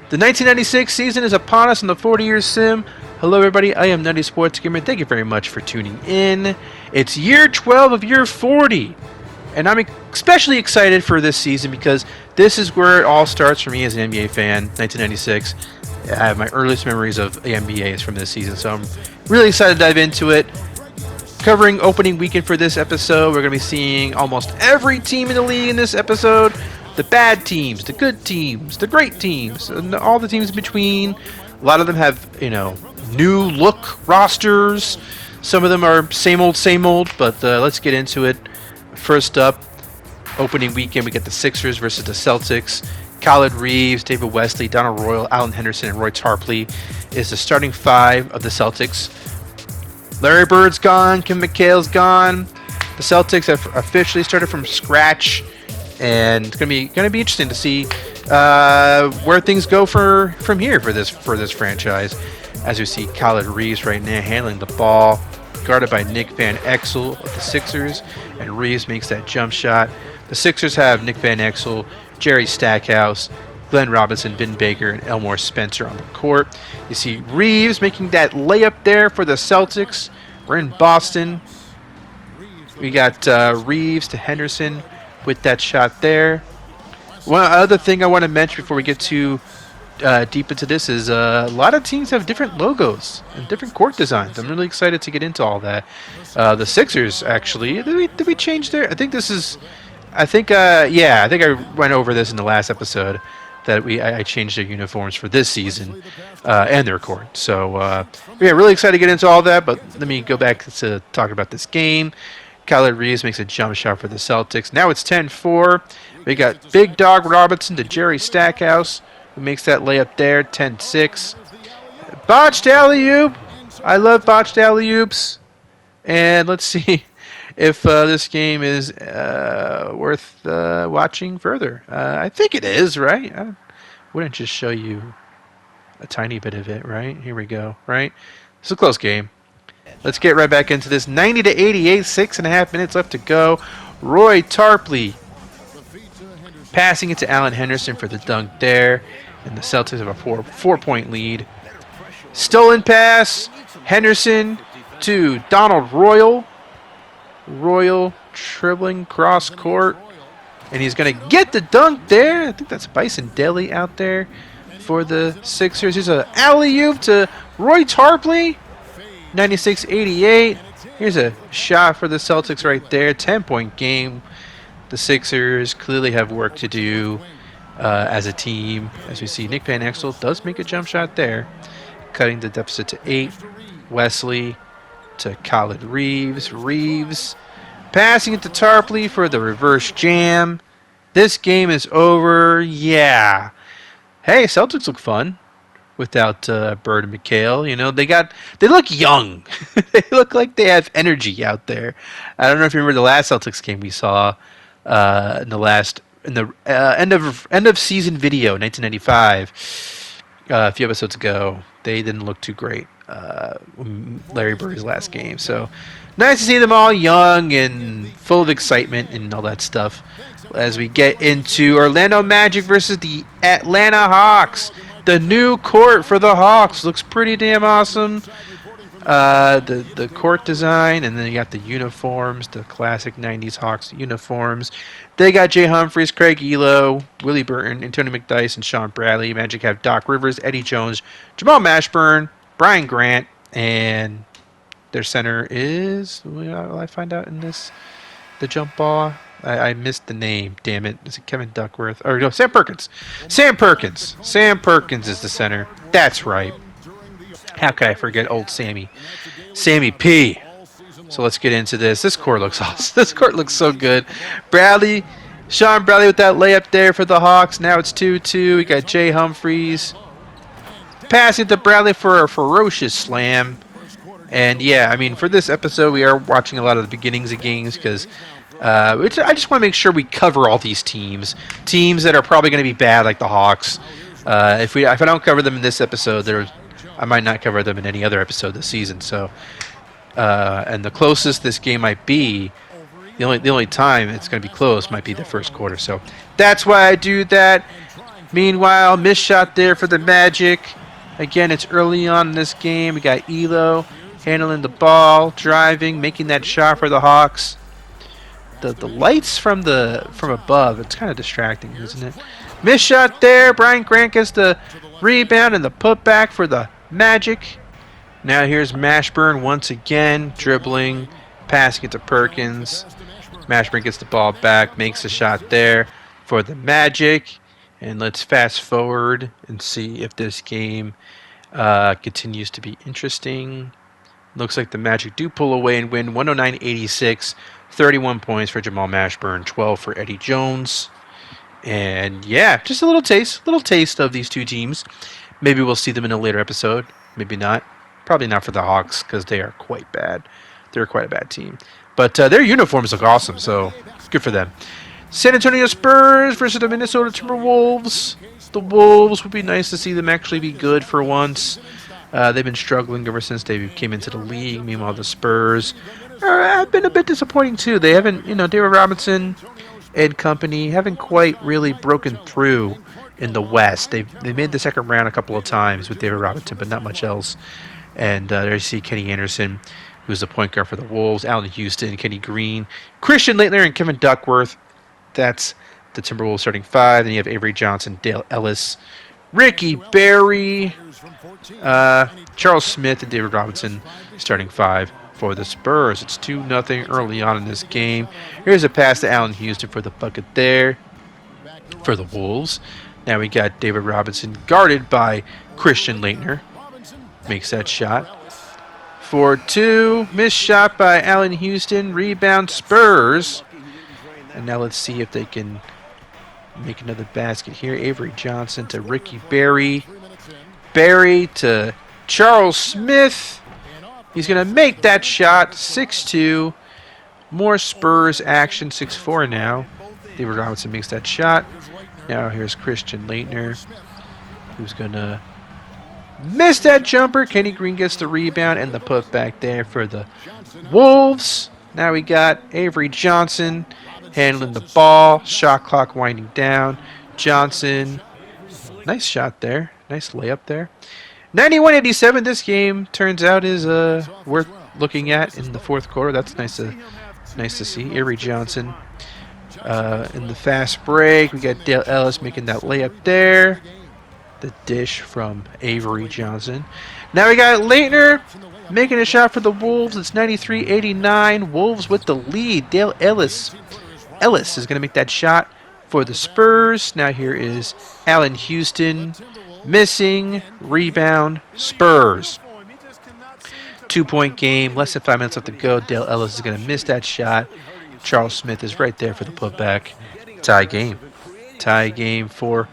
The 1996 season is upon us in the 40-year sim. Hello everybody, I am Nutty Sports Gamer. Thank you very much for tuning in. It's year 12 of year 40. And I'm especially excited for this season because this is where it all starts for me as an NBA fan, 1996. I have my earliest memories of the NBA is from this season, so I'm really excited to dive into it. Covering opening weekend for this episode, we're going to be seeing almost every team in the league in this episode. The bad teams, the good teams, the great teams, and all the teams in between. A lot of them have, new look rosters. Some of them are same old, but let's get into it. First up, opening weekend, we get the Sixers versus the Celtics. Khaled Reeves, David Wesley, Donald Royal, Allen Henderson, and Roy Tarpley is the starting five of the Celtics. Larry Bird's gone, Kim McHale's gone. The Celtics have officially started from scratch, and it's gonna be interesting to see where things go from here for this franchise. As we see Khaled Reeves right now handling the ball, guarded by Nick Van Exel of the Sixers, and Reeves makes that jump shot. The Sixers have Nick Van Exel, Jerry Stackhouse, Glenn Robinson, Ben Baker, and Elmore Spencer on the court. You see Reeves making that layup there for the Celtics. We're in Boston. We got Reeves to Henderson with that shot there. One other thing I want to mention before we get too deep into this is a lot of teams have different logos and different court designs. I'm really excited to get into all that. The Sixers, actually, did we change their? I think I went over this in the last episode that I changed their uniforms for this season and their court. So really excited to get into all that. But let me go back to talk about this game. Khaled Reeves makes a jump shot for the Celtics. Now it's 10-4. We got Big Dog Robinson to Jerry Stackhouse, who makes that layup there, 10-6. Botched alley-oop. I love botched alley-oops. And let's see if this game is worth watching further. I think it is, right? I wouldn't just show you a tiny bit of it, right? Here we go, right? It's a close game. Let's get right back into this. 90-88, 6.5 minutes left to go. Roy Tarpley passing it to Allen Henderson for the dunk there. And the Celtics have a four-point lead. Stolen pass. Henderson to Donald Royal. Royal dribbling cross court. And he's going to get the dunk there. I think that's Bison Deli out there for the Sixers. Here's an alley-oop to Roy Tarpley. 96-88. Here's a shot for the Celtics right there. 10-point game. The Sixers clearly have work to do as a team. As we see, Nick Van Exel does make a jump shot there, cutting the deficit to 8. Wesley to Khaled Reeves. Reeves passing it to Tarpley for the reverse jam. This game is over. Yeah. Hey, Celtics look fun without Bird and McHale. They look young. They look like they have energy out there. I don't know if you remember the last Celtics game we saw in the end of season video, 1995, a few episodes ago. They didn't look too great. Larry Bird's last game. So nice to see them all young and full of excitement and all that stuff. As we get into Orlando Magic versus the Atlanta Hawks. The new court for the Hawks looks pretty damn awesome. The court design, and then you got the uniforms, the classic 90s Hawks uniforms. They got Jay Humphries, Craig Elo, Willie Burton, Anthony McDyess, and Sean Bradley. Magic have Doc Rivers, Eddie Jones, Jamal Mashburn, Brian Grant, and their center is, will I find out in this, the jump ball? I missed the name, damn it. Is it Kevin Duckworth? Or no, Sam Perkins. Sam Perkins is the center. That's right. How could I forget old Sammy? Sammy P. So let's get into this. This court looks awesome. This court looks so good. Sean Bradley with that layup there for the Hawks. Now it's 2-2. We got Jay Humphries passing to Bradley for a ferocious slam. And for this episode, we are watching a lot of the beginnings of games because I just want to make sure we cover all these teams that are probably going to be bad, like the Hawks. If I don't cover them in this episode, I might not cover them in any other episode this season. So, and the closest this game might be, the only time it's going to be close might be the first quarter. So that's why I do that. Meanwhile, missed shot there for the Magic. Again, it's early on in this game. We got Elo handling the ball, driving, making that shot for the Hawks. The lights from above, it's kind of distracting, isn't it? Missed shot there. Brian Grant gets the rebound and the putback for the Magic. Now here's Mashburn once again, dribbling, passing it to Perkins. Mashburn gets the ball back, makes a shot there for the Magic. And let's fast forward and see if this game continues to be interesting. Looks like the Magic do pull away and win 109-86. 31 points for Jamal Mashburn, 12 for Eddie Jones. And yeah, just a little taste of these two teams. Maybe we'll see them in a later episode. Maybe not. Probably not for the Hawks because they are quite bad. They're quite a bad team. But their uniforms look awesome, so good for them. San Antonio Spurs versus the Minnesota Timberwolves. The Wolves, would be nice to see them actually be good for once. They've been struggling ever since they came into the league. Meanwhile, the Spurs have been a bit disappointing too. They haven't, David Robinson and company haven't quite really broken through in the West. They made the second round a couple of times with David Robinson, but not much else. And there you see Kenny Anderson, who's the point guard for the Wolves, Allen Houston, Kenny Green, Christian Laettner, and Kevin Duckworth. That's the Timberwolves starting five. Then you have Avery Johnson, Dale Ellis, Ricky Berry, Charles Smith, and David Robinson starting five for the Spurs. It's 2-0 early on in this game. Here's a pass to Allen Houston for the bucket there for the Wolves. Now we got David Robinson guarded by Christian Laettner. Makes that shot. 4-2. Missed shot by Allen Houston. Rebound Spurs. And now let's see if they can make another basket here. Avery Johnson to Ricky Berry. Berry to Charles Smith. He's going to make that shot. 6-2. More Spurs action. 6-4 now. David Robinson makes that shot. Now here's Christian Laettner, who's going to miss that jumper. Kenny Green gets the rebound and the putback there for the Wolves. Now we got Avery Johnson handling the ball. Shot clock winding down. Johnson, nice shot there. Nice layup there. 91-87. This game turns out is worth looking at in the fourth quarter. That's nice to see. Avery Johnson in the fast break. We got Dale Ellis making that layup there. The dish from Avery Johnson. Now we got Laettner making a shot for the Wolves. It's 93-89. Wolves with the lead. Dale Ellis is going to make that shot for the Spurs. Now here is Allen Houston missing. Rebound Spurs. 2-point game. Less than 5 minutes left to go. Dale Ellis is going to miss that shot. Charles Smith is right there for the putback. Tie game. Tie game for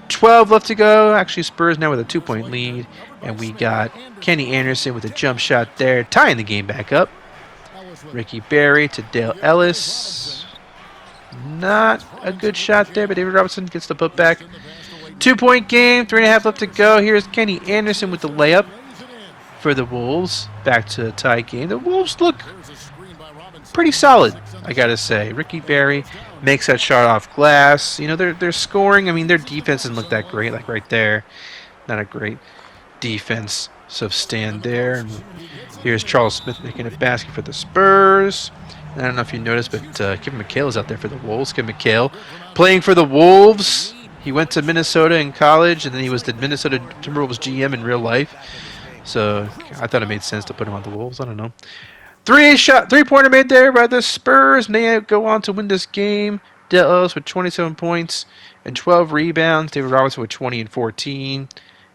12 left to go. Actually, Spurs now with a 2-point lead. And we got Kenny Anderson with a jump shot there, tying the game back up. Ricky Berry to Dale Ellis. Not a good shot there, but David Robinson gets the putback. 2-point game, 3.5 left to go. Here's Kenny Anderson with the layup for the Wolves. Back to a tie game. The Wolves look pretty solid, I gotta say. Ricky Berry makes that shot off glass. They're scoring. I mean, their defense doesn't look that great, like right there. Not a great defense, so stand there. And here's Charles Smith making a basket for the Spurs. I don't know if you noticed, but Kevin McHale is out there for the Wolves. Kevin McHale playing for the Wolves. He went to Minnesota in college, and then he was the Minnesota Timberwolves GM in real life. So I thought it made sense to put him on the Wolves. I don't know. Three-pointer made there by the Spurs, and they go on to win this game. Dale Ellis with 27 points and 12 rebounds. David Robinson with 20 and 14.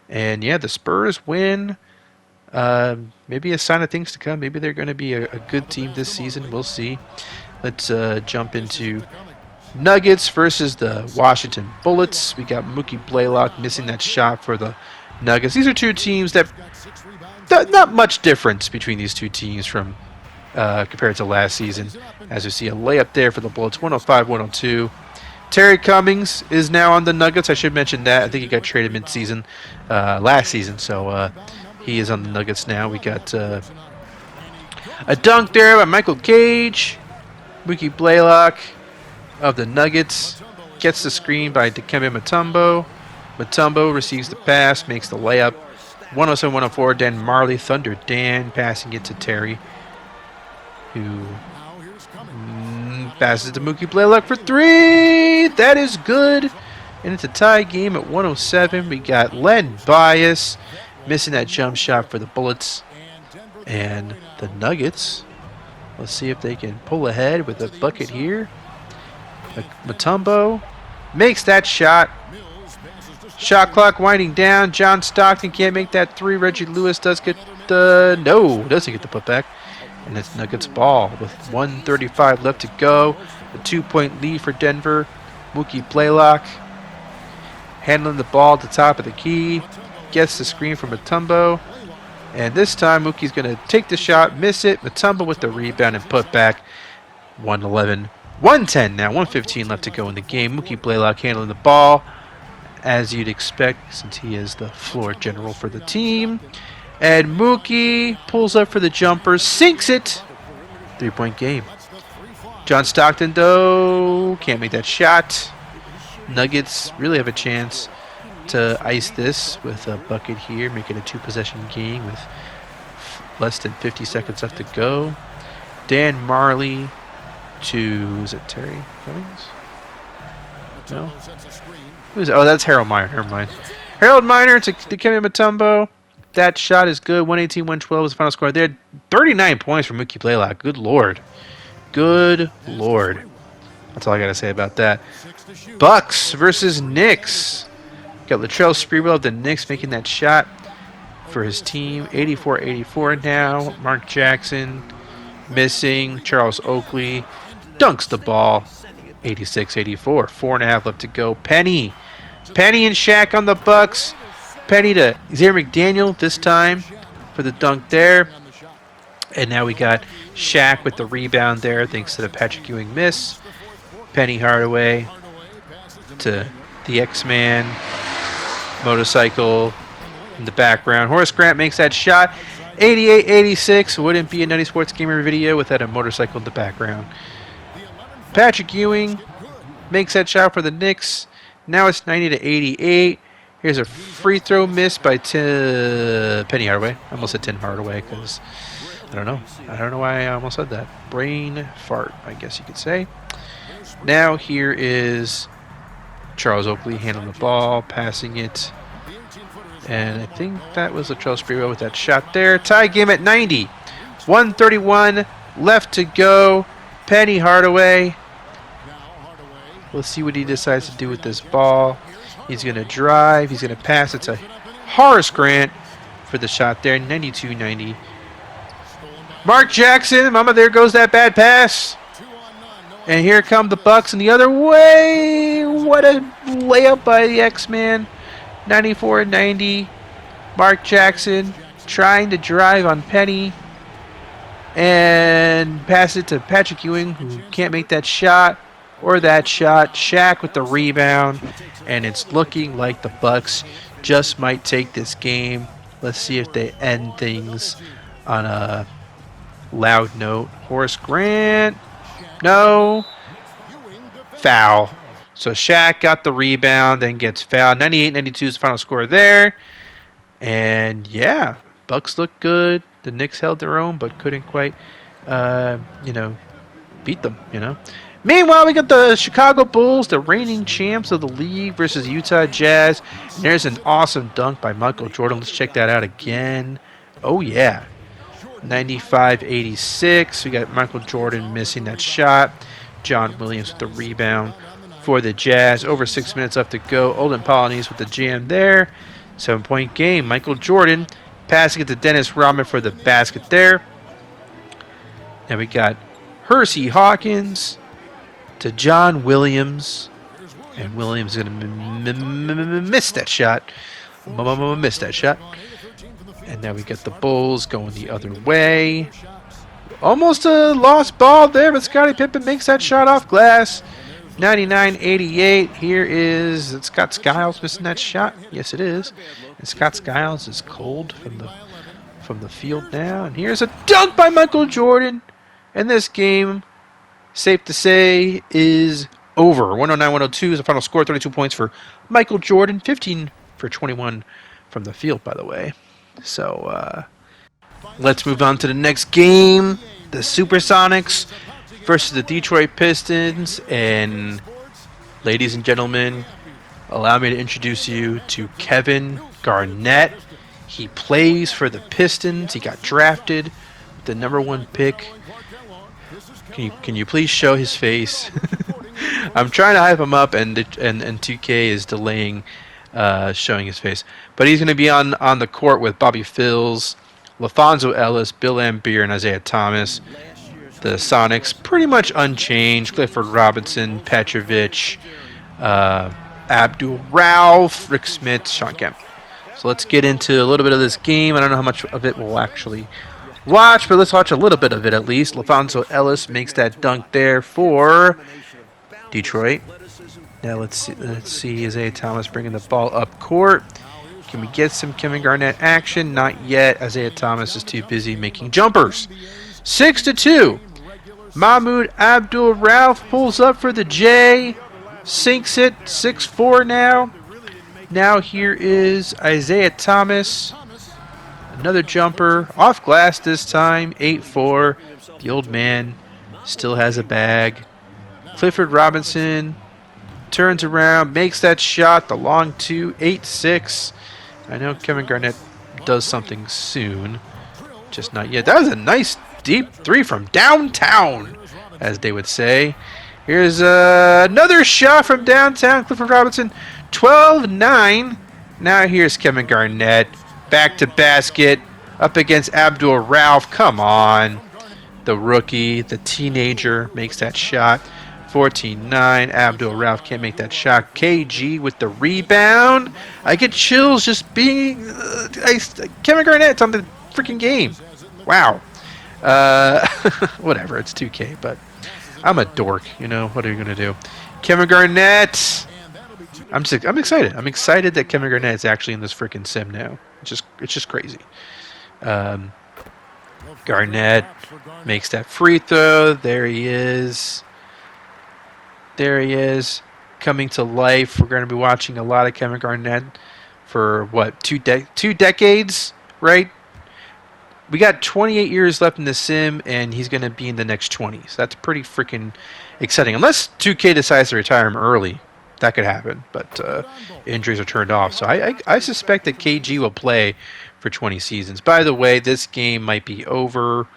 And yeah, the Spurs win. Maybe a sign of things to come. Maybe they're going to be a good team this season. We'll see. Let's jump into Nuggets versus the Washington Bullets. We got Mookie Blaylock missing that shot for the Nuggets. These are two teams that not much difference between these two teams from compared to last season. As you see, a layup there for the Bullets, 105-102. Terry Cummings is now on the Nuggets. I should mention that. I think he got traded mid-season last season, so he is on the Nuggets now. We got a dunk there by Michael Cage. Mookie Blaylock of the Nuggets Gets the screen by Dikembe Mutombo. Mutombo receives the pass, makes the layup. 107-104. Dan Marley, Thunder Dan, passing it to Terry, who passes to Mookie Blaylock for 3. That is good. And it's a tie game at 107. We got Len Bias missing that jump shot for the Bullets. And the Nuggets, let's see if they can pull ahead with a bucket here. Mutombo makes that shot. Shot clock winding down. John Stockton can't make that 3. Reggie Lewis does get the... No, doesn't get the putback. And it's Nuggets ball with 1:35 left to go. A 2-point lead for Denver. Mookie Blaylock handling the ball at the top of the key. Gets the screen from Mutombo. And this time Mookie's going to take the shot, miss it. Mutombo with the rebound and putback. 111. 110 now. 1:15 left to go in the game. Mookie Blaylock handling the ball, as you'd expect, since he is the floor general for the team. And Mookie pulls up for the jumper, sinks it. 3-point game. John Stockton, though, can't make that shot. Nuggets really have a chance to ice this with a bucket here, make it a 2-possession game with less than 50 seconds left to go. Dan Marley to, is it Terry Cummings? No? Oh, that's Harold Miner. Never mind. Harold Miner to Dikembe Mutombo. That shot is good. 118-112 is the final score there. 39 points for Mookie Blaylock. Good Lord. Good Lord. That's all I got to say about that. Bucks versus Knicks. Got Latrell Sprewell of the Knicks making that shot for his team. 84-84 now. Mark Jackson missing. Charles Oakley dunks the ball. 86-84. 4.5 left to go. Penny and Shaq on the Bucks. Penny to Xavier McDaniel this time for the dunk there. And now we got Shaq with the rebound there thanks to the Patrick Ewing miss. Penny Hardaway to the X-Man. Motorcycle in the background. Horace Grant makes that shot. 88-86. Wouldn't be a Nutty Sports Gamer video without a motorcycle in the background. Patrick Ewing makes that shot for the Knicks. Now it's 90-88. Here's a free throw miss by Penny Hardaway. I almost said Tim Hardaway because I don't know. I don't know why I almost said that. Brain fart, I guess you could say. Now here is Charles Oakley handling the ball, passing it. And I think that was Latrell Sprewell with that shot there. Tie game at 90. 1:31 left to go. Penny Hardaway. Let's see what he decides to do with this ball. He's going to drive. He's going to pass it to Horace Grant for the shot there. 92-90. Mark Jackson. Mama, there goes that bad pass. And here come the Bucks in the other way. What a layup by the X-Man. 94-90. Mark Jackson trying to drive on Penny. And pass it to Patrick Ewing, who can't make that shot or that shot. Shaq with the rebound. And it's looking like the Bucks just might take this game. Let's see if they end things on a loud note. Horace Grant. No. Foul. So Shaq got the rebound and gets fouled. 98-92 is the final score there. And yeah, Bucks look good. The Knicks held their own, but couldn't quite, beat them, Meanwhile, we got the Chicago Bulls, the reigning champs of the league, versus Utah Jazz. And there's an awesome dunk by Michael Jordan. Let's check that out again. Oh, yeah. 95-86. We got Michael Jordan missing that shot. John Williams with the rebound for the Jazz. Over 6 minutes left to go. Olden Polynice with the jam there. 7-point game. Michael Jordan passing it to Dennis Rodman for the basket there. Now we got Hersey Hawkins to John Williams. And Williams is going to miss that shot. Miss that shot. And now we get the Bulls going the other way. Almost a lost ball there, but Scottie Pippen makes that shot off glass. 99-88. Here is Scott Skiles missing that shot. Yes, it is. And Scott Skiles is cold from the field now. And here's a dunk by Michael Jordan. And this game, safe to say, is over. 109-102 is the final score. 32 points for Michael Jordan. 15 for 21 from the field, by the way. So let's move on to the next game. The Supersonics versus the Detroit Pistons. And ladies and gentlemen, allow me to introduce you to Kevin Garnett. He plays for the Pistons. He got drafted with the #1 pick. Can you please show his face? I'm trying to hype him up, and 2K is delaying showing his face. But he's going to be on the court with Bobby Phills, LaFonso Ellis, Bill Laimbeer, and Isaiah Thomas. The Sonics pretty much unchanged. Clifford Robinson, Petrovic, Abdul Ralph, Rick Smith, Sean Kemp. So let's get into a little bit of this game. I don't know how much of it we'll actually watch, but let's watch a little bit of it at least. LaFonso Ellis makes that dunk there for Detroit. Now let's see Isaiah Thomas bringing the ball up court. Can we get some Kevin Garnett action? Not yet. Isaiah Thomas is too busy making jumpers. 6-2. Mahmoud Abdul Ralph pulls up for the J. Sinks it. 6-4 now. Now here is Isaiah Thomas. Another jumper. Off glass this time. 8-4. The old man still has a bag. Clifford Robinson turns around. Makes that shot. The long two. 8-6. I know Kevin Garnett does something soon. Just not yet. That was a nice deep three from downtown, as they would say. Here's another shot from downtown. Clifford Robinson. 12-9. Now here's Kevin Garnett. Back to basket. Up against Abdul Ralph. Come on. The rookie, the teenager, makes that shot. 14-9. Abdul Ralph can't make that shot. KG with the rebound. I get chills just being... Kevin Garnett's on the freaking game. Wow. Whatever. It's 2K, but I'm a dork. You know, what are you going to do? Kevin Garnett... I'm excited. I'm excited that Kevin Garnett is actually in this freaking sim now. It's just crazy. Garnett makes that free throw. There he is. There he is, coming to life. We're going to be watching a lot of Kevin Garnett for what, two decades, right? We got 28 years left in the sim, and he's going to be in the next 20. So that's pretty freaking exciting. Unless 2K decides to retire him early. That could happen, but injuries are turned off. So I suspect that KG will play for 20 seasons. By the way, this game might be over.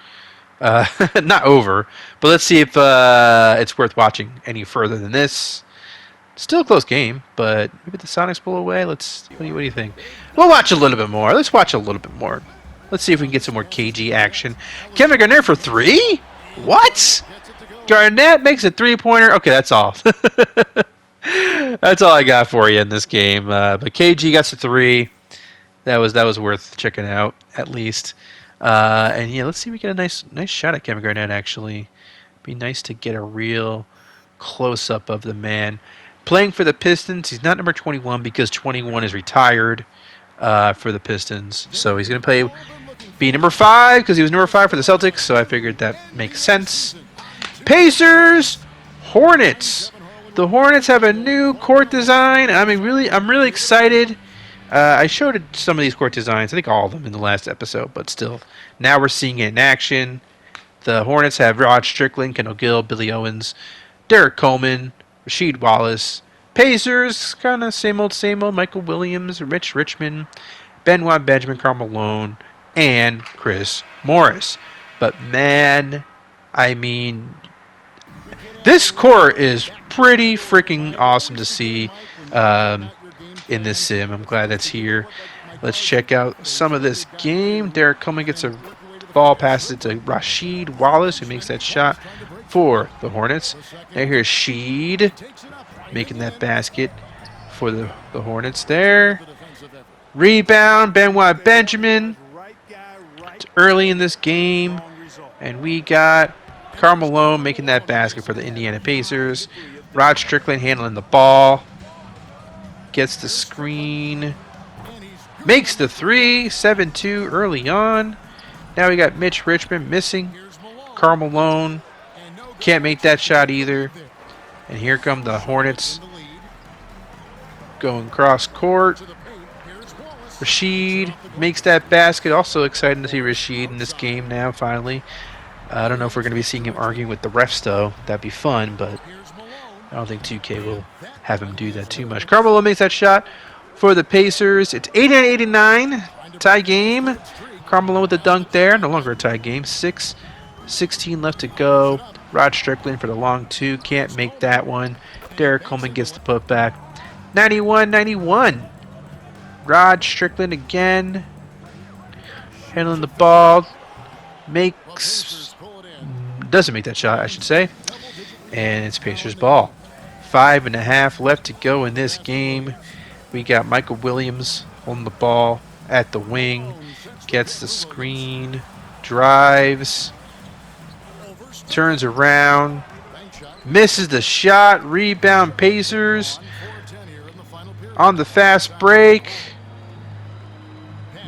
Not over, but let's see if it's worth watching any further than this. Still a close game, but maybe the Sonics pull away. What do you think? We'll watch a little bit more. Let's watch a little bit more. Let's see if we can get some more KG action. Kevin Garnett for 3? What? Garnett makes a 3-pointer? Okay, that's all. That's all I got for you in this game. But KG got to 3. That was worth checking out at least. And yeah, let's see if we get a nice shot at Kevin Garnett. Actually, be nice to get a real close up of the man playing for the Pistons. He's not number 21 because 21 is retired for the Pistons. So he's gonna be number 5 because he was number 5 for the Celtics. So I figured that makes sense. Pacers, Hornets. The Hornets have a new court design. I'm really excited. I showed some of these court designs, I think all of them in the last episode, but still, now we're seeing it in action. The Hornets have Rod Strickland, Kendall Gill, Billy Owens, Derek Coleman, Rasheed Wallace. Pacers, kind of same old, Michael Williams, Rich Richmond, Benoit Benjamin, Karl Malone, and Chris Morris. But man, I mean, this court is pretty freaking awesome to see in this sim. I'm glad that's here. Let's check out some of this game. Derek Coleman gets a ball, passes it to Rasheed Wallace, who makes that shot for the Hornets. Now here's Sheed making that basket for the Hornets there. Rebound, Benoit Benjamin. It's early in this game. And we got Karl Malone making that basket for the Indiana Pacers. Rod Strickland handling the ball. Gets the screen. Makes the 3. 7-2 early on. Now we got Mitch Richmond missing. Karl Malone can't make that shot either. And here come the Hornets going cross court. Rashid makes that basket. Also exciting to see Rashid in this game now, finally. I don't know if we're going to be seeing him arguing with the refs, though. That'd be fun, but I don't think 2K will have him do that too much. Carmelo makes that shot for the Pacers. It's 89-89. Tie game. Carmelo with the dunk there. No longer a tie game. 6:16 left to go. Rod Strickland for the long two. Can't make that one. Derek Coleman gets the putback. 91-91. Rod Strickland again. Handling the ball. Doesn't make that shot, I should say. And it's Pacers ball. 5.5 left to go in this game. We got Michael Williams holding the ball at the wing. Gets the screen. Drives. Turns around. Misses the shot. Rebound Pacers. On the fast break.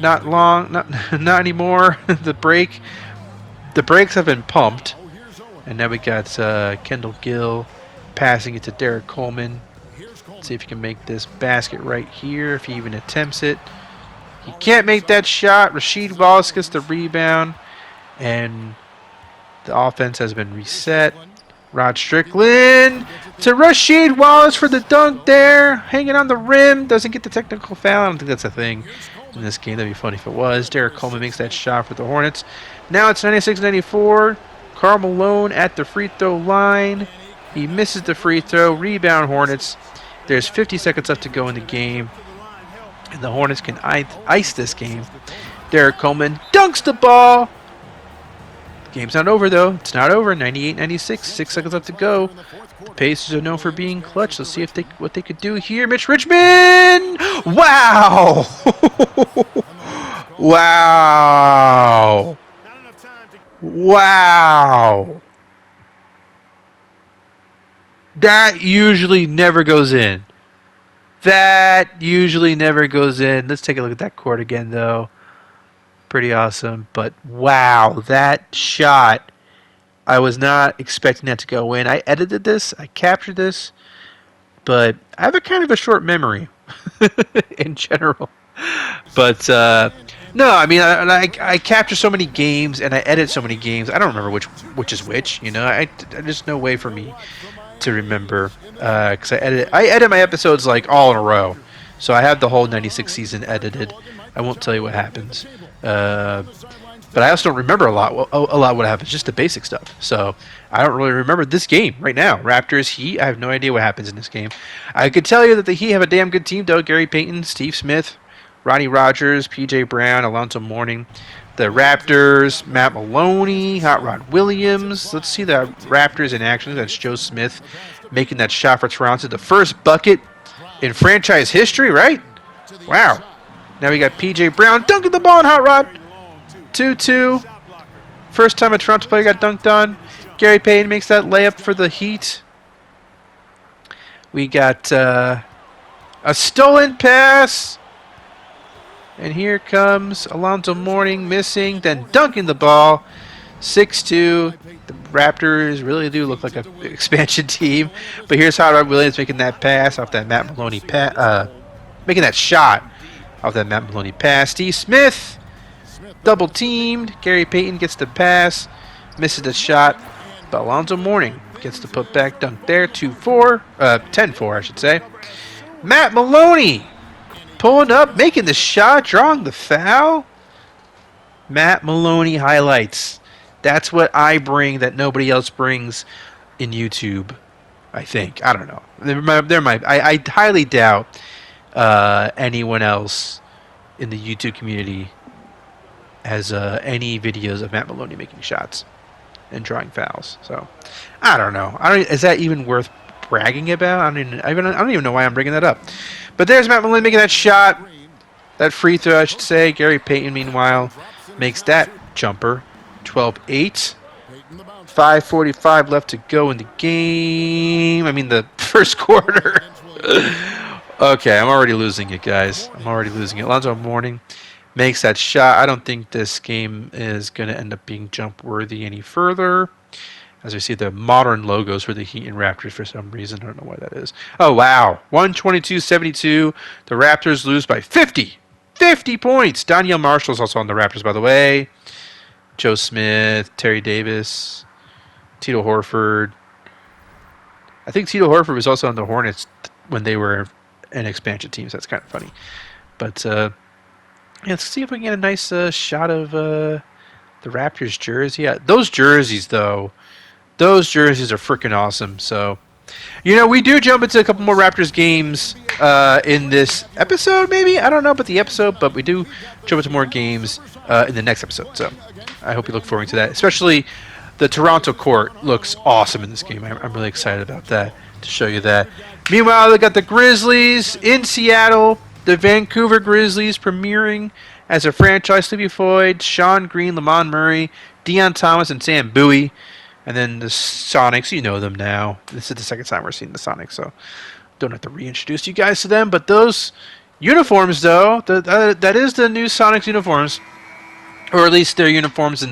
Not long. Not anymore. The brakes have been pumped. And now we got Kendall Gill passing it to Derek Coleman. Let's see if he can make this basket right here, if he even attempts it. He can't make that shot. Rasheed Wallace gets the rebound. And the offense has been reset. Rod Strickland to Rasheed Wallace for the dunk there. Hanging on the rim. Doesn't get the technical foul. I don't think that's a thing in this game. That'd be funny if it was. Derek Coleman makes that shot for the Hornets. Now it's 96-94. Karl Malone at the free throw line. He misses the free throw. Rebound Hornets. There's 50 seconds left to go in the game. And the Hornets can ice this game. Derek Coleman dunks the ball. Game's not over, though. It's not over. 98-96. 6 seconds left to go. The Pacers are known for being clutch. Let's see if what they could do here. Mitch Richmond! Wow! Wow! Wow! That usually never goes in. That usually never goes in. Let's take a look at that court again, though. Pretty awesome. But wow, that shot. I was not expecting that to go in. I edited this. I captured this. But I have a kind of a short memory in general. But no, I mean, I capture so many games and I edit so many games. I don't remember which is which. You know, there's no way for me to remember because I edit my episodes like all in a row. So I have the whole '96 season edited. I won't tell you what happens, but I also don't remember a lot what happens. Just the basic stuff. So I don't really remember this game right now. Raptors Heat. I have no idea what happens in this game. I could tell you that the Heat have a damn good team though. Gary Payton, Steve Smith, Ronnie Rogers, P.J. Brown, Alonzo Mourning. The Raptors, Matt Maloney, Hot Rod Williams. Let's see the Raptors in action. That's Joe Smith making that shot for Toronto. The first bucket in franchise history, right? Wow. Now we got P.J. Brown dunking the ball on Hot Rod. 2-2. First time a Toronto player got dunked on. Gary Payton makes that layup for the Heat. We got a stolen pass. And here comes Alonzo Mourning missing, then dunking the ball. 6-2. The Raptors really do look like an expansion team. But here's Howard Williams making that pass off that Matt Maloney making that shot off that Matt Maloney pass. Steve Smith double teamed. Gary Payton gets the pass, misses the shot. But Alonzo Mourning gets the putback dunk there. 10-4, I should say. Matt Maloney pulling up, making the shot, drawing the foul. Matt Maloney highlights. That's what I bring that nobody else brings in YouTube, I think. I don't know. There might. I highly doubt anyone else in the YouTube community has any videos of Matt Maloney making shots and drawing fouls. So, I don't know. Is that even worth bragging about? I don't even know why I'm bringing that up. But there's Matt Maloney making that shot. That free throw, I should say. Gary Payton, meanwhile, makes that jumper. 12-8. 5:45 left to go in the game. I mean, the first quarter. Okay, I'm already losing it, guys. I'm already losing it. Alonzo Mourning makes that shot. I don't think this game is going to end up being jump worthy any further. as we see the modern logos for the Heat and Raptors for some reason. I don't know why that is. Oh, wow. 122-72. The Raptors lose by 50. 50 points. Danielle Marshall's also on the Raptors, by the way. Joe Smith, Terry Davis, Tito Horford. I think Tito Horford was also on the Hornets when they were an expansion team, so that's kind of funny. But yeah, let's see if we can get a nice shot of the Raptors jersey. Yeah, those jerseys, though, those jerseys are freaking awesome. So, we do jump into a couple more Raptors games in this episode, maybe? I don't know about the episode, but we do jump into more games in the next episode. So I hope you look forward to that. Especially the Toronto court looks awesome in this game. I'm really excited about that, to show you that. Meanwhile, they got the Grizzlies in Seattle. The Vancouver Grizzlies premiering as a franchise. Sleepy Floyd, Sean Green, Lamont Murray, Deion Thomas, and Sam Bowie. And then the Sonics, you know them now. This is the second time we're seeing the Sonics, so don't have to reintroduce you guys to them. But those uniforms, though, that is the new Sonics uniforms. Or at least their uniforms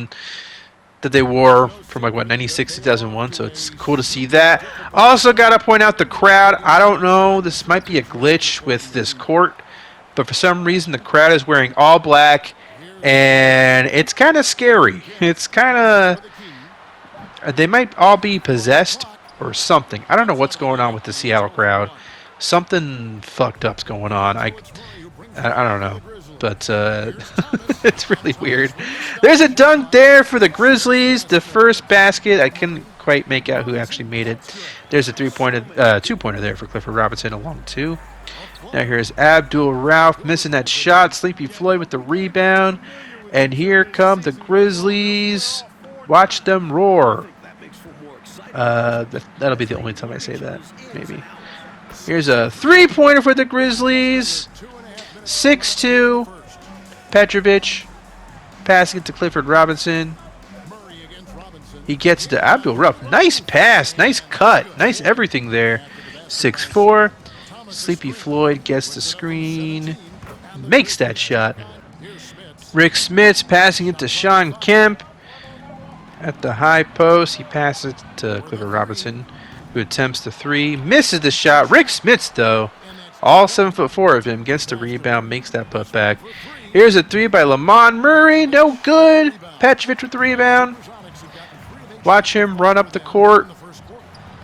that they wore from, 96, 2001. So it's cool to see that. Also got to point out the crowd. I don't know. This might be a glitch with this court. But for some reason, the crowd is wearing all black. And it's kind of scary. It's kind of... They might all be possessed or something. I don't know what's going on with the Seattle crowd. Something fucked up's going on. I don't know. But it's really weird. There's a dunk there for the Grizzlies. The first basket. I couldn't quite make out who actually made it. There's a two-pointer there for Clifford Robinson along two. Now here's Abdul Rauf missing that shot. Sleepy Floyd with the rebound. And here come the Grizzlies. Watch them roar. That'll be the only time I say that, maybe. Here's a three-pointer for the Grizzlies. 6-2. Petrovic passing it to Clifford Robinson. He gets to Abdul Rauf. Nice pass. Nice cut. Nice everything there. 6-4. Sleepy Floyd gets the screen. Makes that shot. Rick Smits passing it to Sean Kemp. At the high post, he passes it to Clifford Robinson, who attempts the three. Misses the shot. Rick Smits, though, all 7'4" of him, gets the rebound, makes that putback. Here's a three by Lamont Murray. No good. Petrovic with the rebound. Watch him run up the court.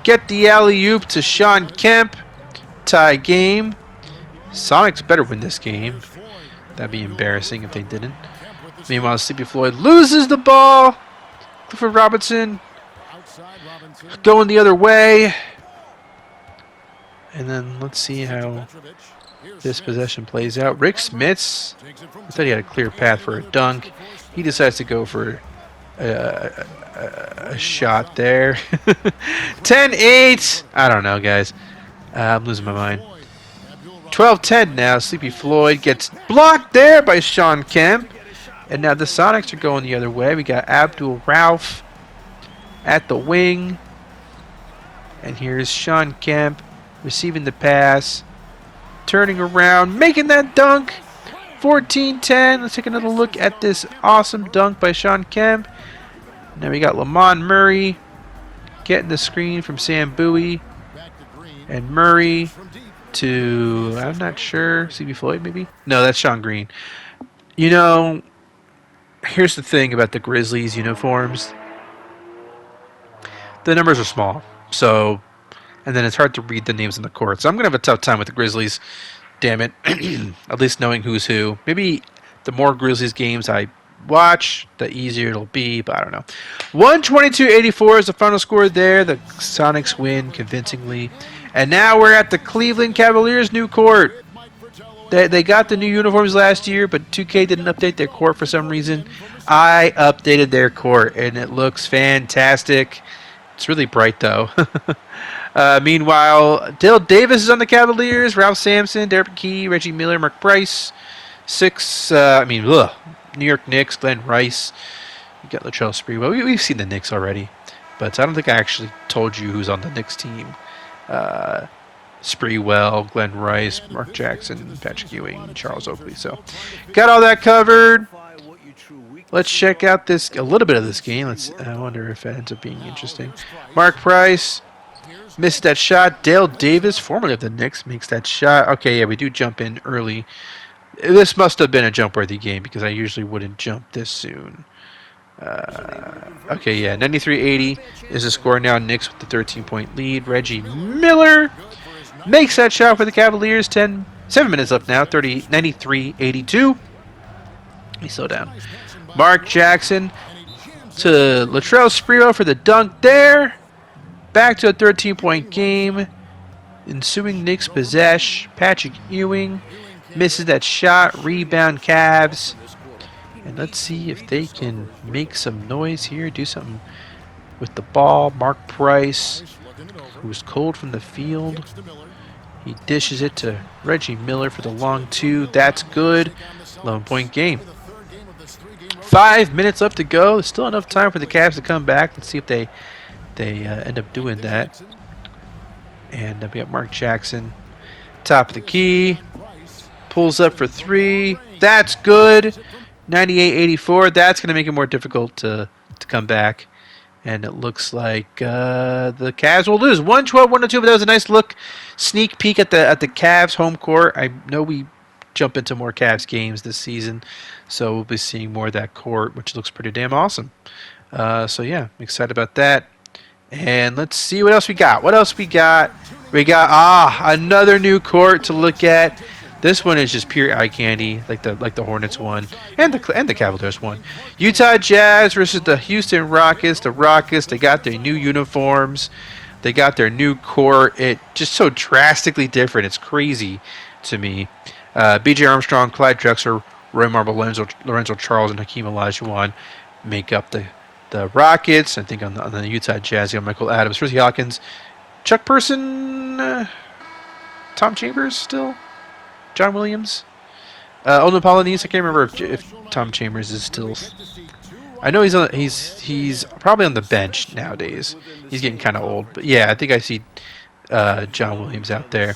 Get the alley-oop to Sean Kemp. Tie game. Sonics better win this game. That'd be embarrassing if they didn't. Meanwhile, Sleepy Floyd loses the ball. Clifford Robinson going the other way. And then let's see how this possession plays out. Rick Smits, I thought he had a clear path for a dunk. He decides to go for a shot there. 10-8. I don't know, guys. I'm losing my mind. 12-10 now. Sleepy Floyd gets blocked there by Sean Kemp. And now the Sonics are going the other way. We got Abdul Rauf at the wing. And here's Sean Kemp receiving the pass. Turning around, making that dunk. 14-10. Let's take another look at this awesome dunk by Sean Kemp. Now we got Lamont Murray getting the screen from Sam Bowie. And Murray to, I'm not sure, CB Floyd maybe? No, that's Sean Green. You know, here's the thing about the Grizzlies uniforms. The numbers are small. So, and then it's hard to read the names on the court. So I'm going to have a tough time with the Grizzlies. Damn it. At least knowing who's who. Maybe the more Grizzlies games I watch, the easier it'll be, but I don't know. 122-84 is the final score there. The Sonics win convincingly. And now we're at the Cleveland Cavaliers' new court. They got the new uniforms last year, but 2K didn't update their court for some reason. I updated their court, and it looks fantastic. It's really bright, though. Meanwhile, Dale Davis is on the Cavaliers. Ralph Sampson, Derek McKee, Reggie Miller, Mark Price. New York Knicks, Glenn Rice. You got Latrell Sprewell. We've seen the Knicks already, but I don't think I actually told you who's on the Knicks team. Sprewell, Glenn Rice, Mark Jackson, Patrick Ewing, Charles Oakley. So, got all that covered. Let's check out a little bit of this game. I wonder if it ends up being interesting. Mark Price missed that shot. Dale Davis, formerly of the Knicks, makes that shot. Okay, yeah, we do jump in early. This must have been a jump-worthy game because I usually wouldn't jump this soon. Okay, yeah, 93-80 is the score now. Knicks with the 13-point lead. Reggie Miller makes that shot for the Cavaliers. 7 minutes left now. 93-82. Let me slow down. Mark Jackson to Latrell Sprewell for the dunk there. Back to a 13-point game. Ensuing Knicks possession. Patrick Ewing misses that shot. Rebound Cavs. And let's see if they can make some noise here. Do something with the ball. Mark Price, who's cold from the field. He dishes it to Reggie Miller for the long two. That's good. 11-point game. 5 minutes left to go. There's still enough time for the Cavs to come back. Let's see if they end up doing that. And we got Mark Jackson, top of the key, pulls up for three. That's good. 98-84. That's going to make it more difficult to come back. And it looks like the Cavs will lose 112-102. But that was a nice sneak peek at the Cavs home court. I know we jump into more Cavs games this season, so we'll be seeing more of that court, which looks pretty damn awesome. So yeah, I'm excited about that. And let's see what else we got. We got another new court to look at. This one is just pure eye candy, like the Hornets one and the Cavaliers one. Utah Jazz versus the Houston Rockets. The Rockets, they got their new uniforms. They got their new court. It just so drastically different. It's crazy to me. B.J. Armstrong, Clyde Drexler, Roy Marble, Lorenzo Charles, and Hakeem Olajuwon make up the Rockets. I think on the Utah Jazz, you got Michael Adams, Rizzy Hawkins, Chuck Person, Tom Chambers still, John Williams, Olden Polynice. I can't remember if Tom Chambers is still. I know he's probably on the bench nowadays. He's getting kind of old, but yeah, I think I see John Williams out there.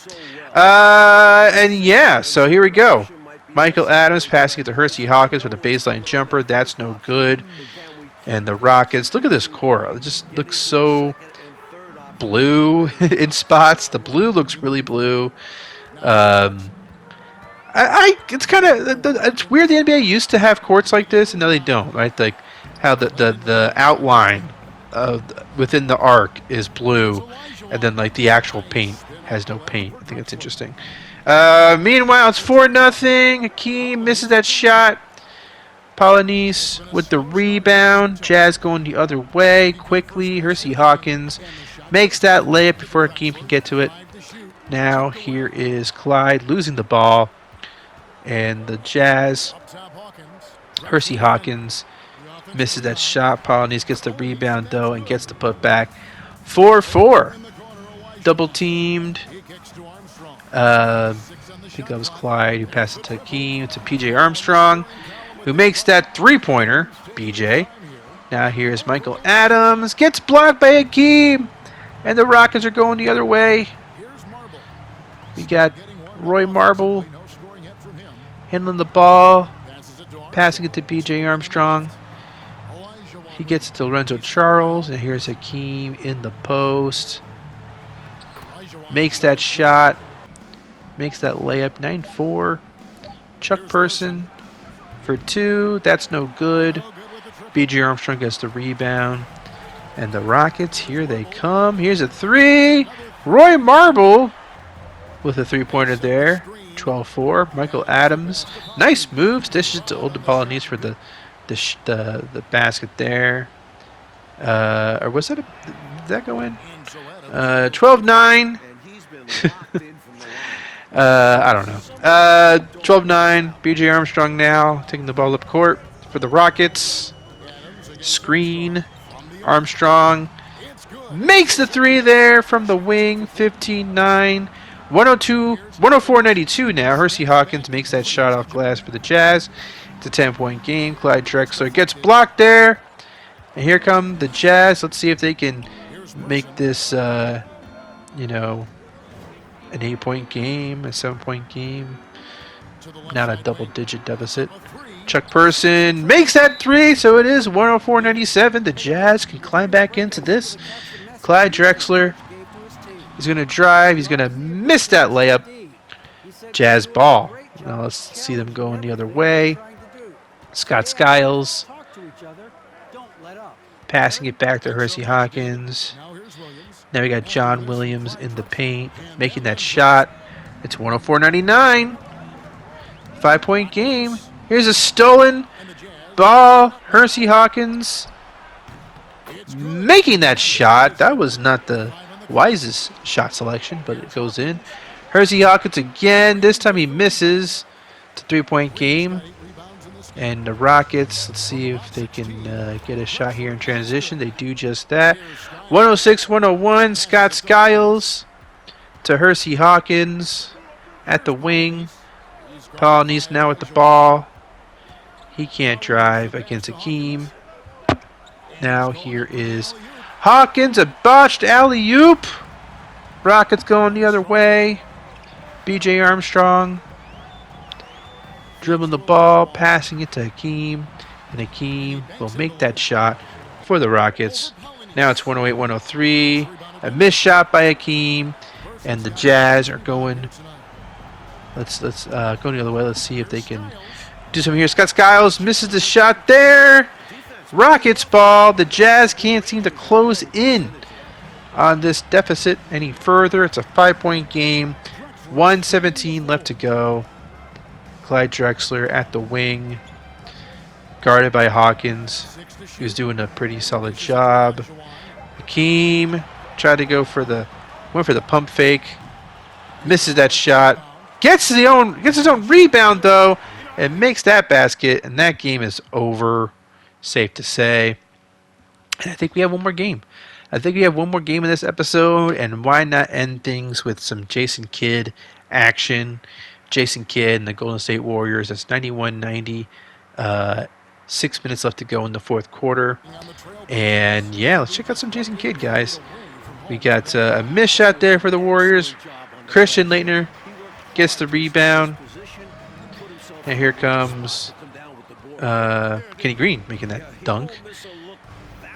And yeah, so here we go. Michael Adams passing it to Hersey Hawkins with a baseline jumper. That's no good. And the Rockets, look at this core. It just looks so blue in spots. The blue looks really blue. It's kind of it's weird. The NBA used to have courts like this, and now they don't. Right, like how the outline of within the arc is blue, and then like the actual paint has no paint. I think that's interesting. Meanwhile, it's 4-0. Hakeem misses that shot. Polynice with the rebound. Jazz going the other way quickly. Hersey Hawkins makes that layup before Hakeem can get to it. Now here is Clyde losing the ball. And the Jazz, Hersey Hawkins misses that shot. Polynice gets the rebound, though, and gets the putback. 4-4. Double teamed. I think that was Clyde who passed it to Hakeem. To P.J. Armstrong, who makes that three-pointer. B.J. Now here's Michael Adams. Gets blocked by Hakeem. And the Rockets are going the other way. We got Roy Marble handling the ball, passing it to B.J. Armstrong. He gets it to Lorenzo Charles, and here's Hakeem in the post. Makes that shot, makes that layup. 9-4. Chuck Person for two. That's no good. B.J. Armstrong gets the rebound. And the Rockets, here they come. Here's a three. Roy Marble with a three-pointer there. 12-4. Michael Adams. Nice moves. Dishes to Olden Polynice for the basket there. Or was that did that go in? 12-9. I don't know. 12-9. B.J. Armstrong now taking the ball up court for the Rockets. Screen. Armstrong makes the three there from the wing. 15-9. 104-92 now. Hersey Hawkins makes that shot off glass for the Jazz. It's a 10-point game. Clyde Drexler gets blocked there. And here come the Jazz. Let's see if they can make this, an 8-point game, a 7-point game. Not a double-digit deficit. Chuck Person makes that three, so it is 104-97. The Jazz can climb back into this. Clyde Drexler is going to drive. He's going to miss that layup. Jazz ball. Now let's see them going the other way. Scott Skiles passing it back to Hersey Hawkins. Now we got John Williams in the paint making that shot. It's 104-99. 5-point game. Here's a stolen ball. Hersey Hawkins making that shot. That was not the wisest shot selection, but it goes in. Hersey Hawkins again. This time he misses. It's a 3-point game. And the Rockets, let's see if they can get a shot here in transition. They do just that. 106-101. Scott Skiles to Hersey Hawkins at the wing. Paul Neese now with the ball. He can't drive against Akeem. Now here is Hawkins, a botched alley-oop. Rockets going the other way. B.J. Armstrong dribbling the ball, passing it to Akeem. And Akeem will make that shot for the Rockets. Now it's 108-103. A missed shot by Akeem. And the Jazz are going... Let's go the other way. Let's see if they can do something here. Scott Skiles misses the shot there. Rockets ball. The Jazz can't seem to close in on this deficit any further. It's a 5-point game. 1:17 left to go. Clyde Drexler at the wing, guarded by Hawkins, who's doing a pretty solid job. Akeem tried to went for the pump fake, misses that shot. Gets his own rebound though, and makes that basket, and that game is over, safe to say. And I think we have one more game. I think we have one more game in this episode, and why not end things with some Jason Kidd action? Jason Kidd and the Golden State Warriors. That's 91-90. 6 minutes left to go in the fourth quarter. And yeah, let's check out some Jason Kidd, guys. We got a missed shot there for the Warriors. Christian Laettner gets the rebound. And here comes Kenny Green making that dunk.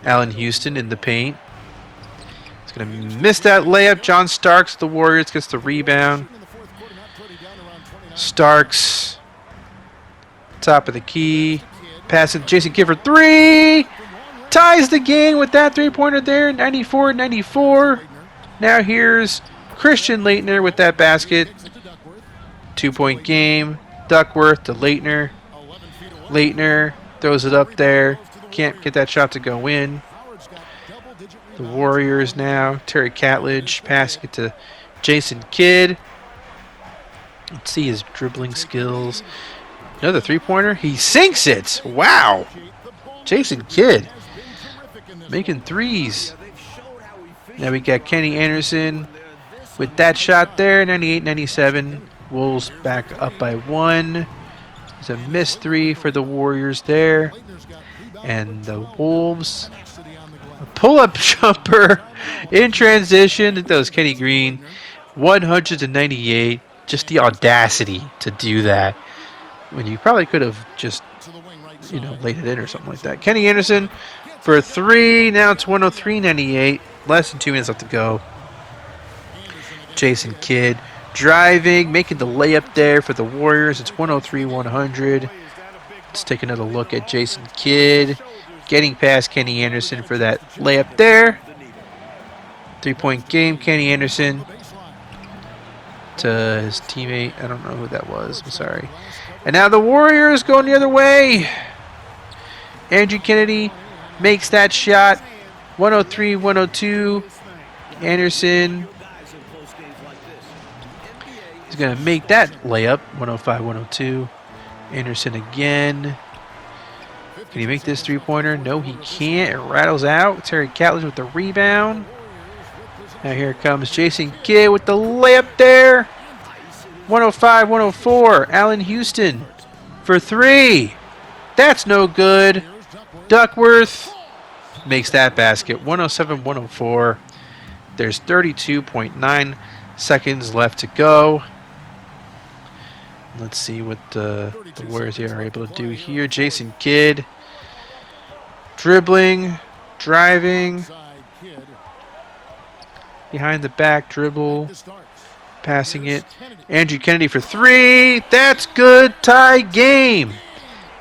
Allen Houston in the paint. He's going to miss that layup. John Starks, the Warriors, gets the rebound. Starks, top of the key. Pass it to Jason Kidd for three. Ties the game with that three-pointer there. 94-94. Now here's Christian Laettner with that basket. 2-point game. Duckworth to Laettner. Laettner throws it up there. Can't get that shot to go in. The Warriors now. Terry Catledge passing it to Jason Kidd. Let's see his dribbling skills. Another three-pointer. He sinks it. Wow. Jason Kidd making threes. Now we got Kenny Anderson with that shot there. 98-97. Wolves back up by one. There's a missed three for the Warriors there. And the Wolves, a pull-up jumper in transition. That was Kenny Green. 198. Just the audacity to do that when you probably could have just, laid it in or something like that. Kenny Anderson for a three. Now it's 103-98. Less than 2 minutes left to go. Jason Kidd driving, making the layup there for the Warriors. It's 103-100. Let's take another look at Jason Kidd getting past Kenny Anderson for that layup there. 3-point game. Kenny Anderson to his teammate. I don't know who that was. I'm sorry. And now the Warriors going the other way. Andrew Kennedy makes that shot. 103-102. Anderson is going to make that layup. 105-102. Anderson again. Can he make this three-pointer? No, he can't. It rattles out. Terry Catledge with the rebound. Now here comes Jason Kidd with the layup there. 105-104. Allen Houston for three. That's no good. Duckworth makes that basket. 107-104. There's 32.9 seconds left to go. Let's see what the Warriors here are able to do here. Jason Kidd dribbling, driving, behind the back dribble, passing it. Andrew Kennedy for three. That's good. Tie game.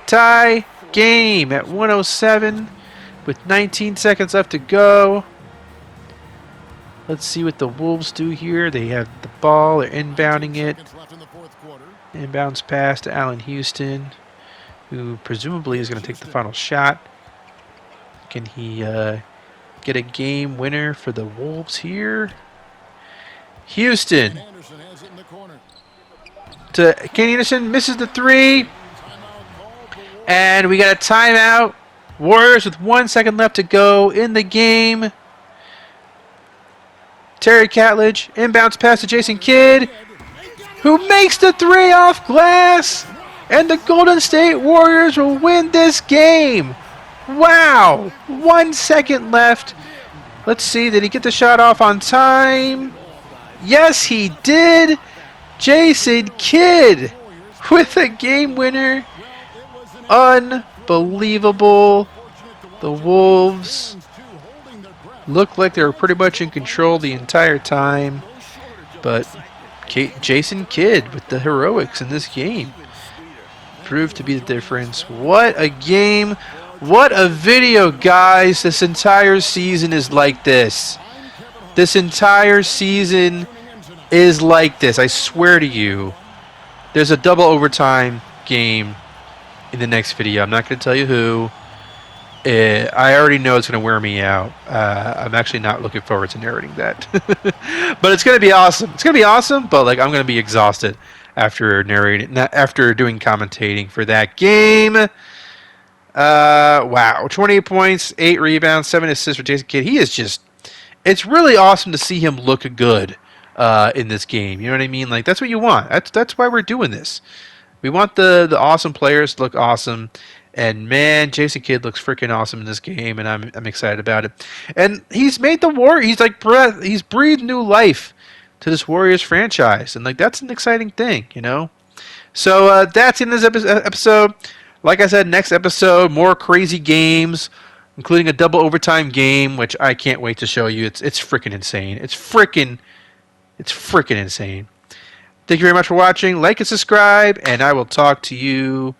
Tie game at 107 with 19 seconds left to go. Let's see what the Wolves do here. They have the ball. They're inbounding it. Inbounds pass to Allen Houston, who presumably is going to take the final shot. Can he get a game winner for the Wolves here? Houston to Kenny Anderson, misses the three. And we got a timeout. Warriors with 1 second left to go in the game. Terry Catledge, inbounds pass to Jason Kidd, who makes the three off glass. And the Golden State Warriors will win this game. Wow. 1 second left. Let's see, did he get the shot off on time? Yes, he did. Jason Kidd with a game winner. Unbelievable. The Wolves looked like they were pretty much in control the entire time. But Jason Kidd with the heroics in this game proved to be the difference. What a game. What a video, guys. This entire season is like this. This entire season is like this. I swear to you. There's a double overtime game in the next video. I'm not going to tell you who. I already know it's going to wear me out. I'm actually not looking forward to narrating that. But it's going to be awesome. It's going to be awesome, but like I'm going to be exhausted after narrating, after doing commentating for that game. Wow. 28 points, 8 rebounds, 7 assists for Jason Kidd. He is just, it's really awesome to see him look good in this game. You know what I mean? Like, that's what you want. That's why we're doing this. We want the awesome players to look awesome. And man, Jason Kidd looks freaking awesome in this game, and I'm excited about it. And he's made the Warriors, he's breathed new life to this Warriors franchise, and like that's an exciting thing, you know. So that's in this episode. Like I said, next episode, more crazy games, including a double overtime game, which I can't wait to show you. It's freaking insane. It's freaking insane. Thank you very much for watching. Like and subscribe, and I will talk to you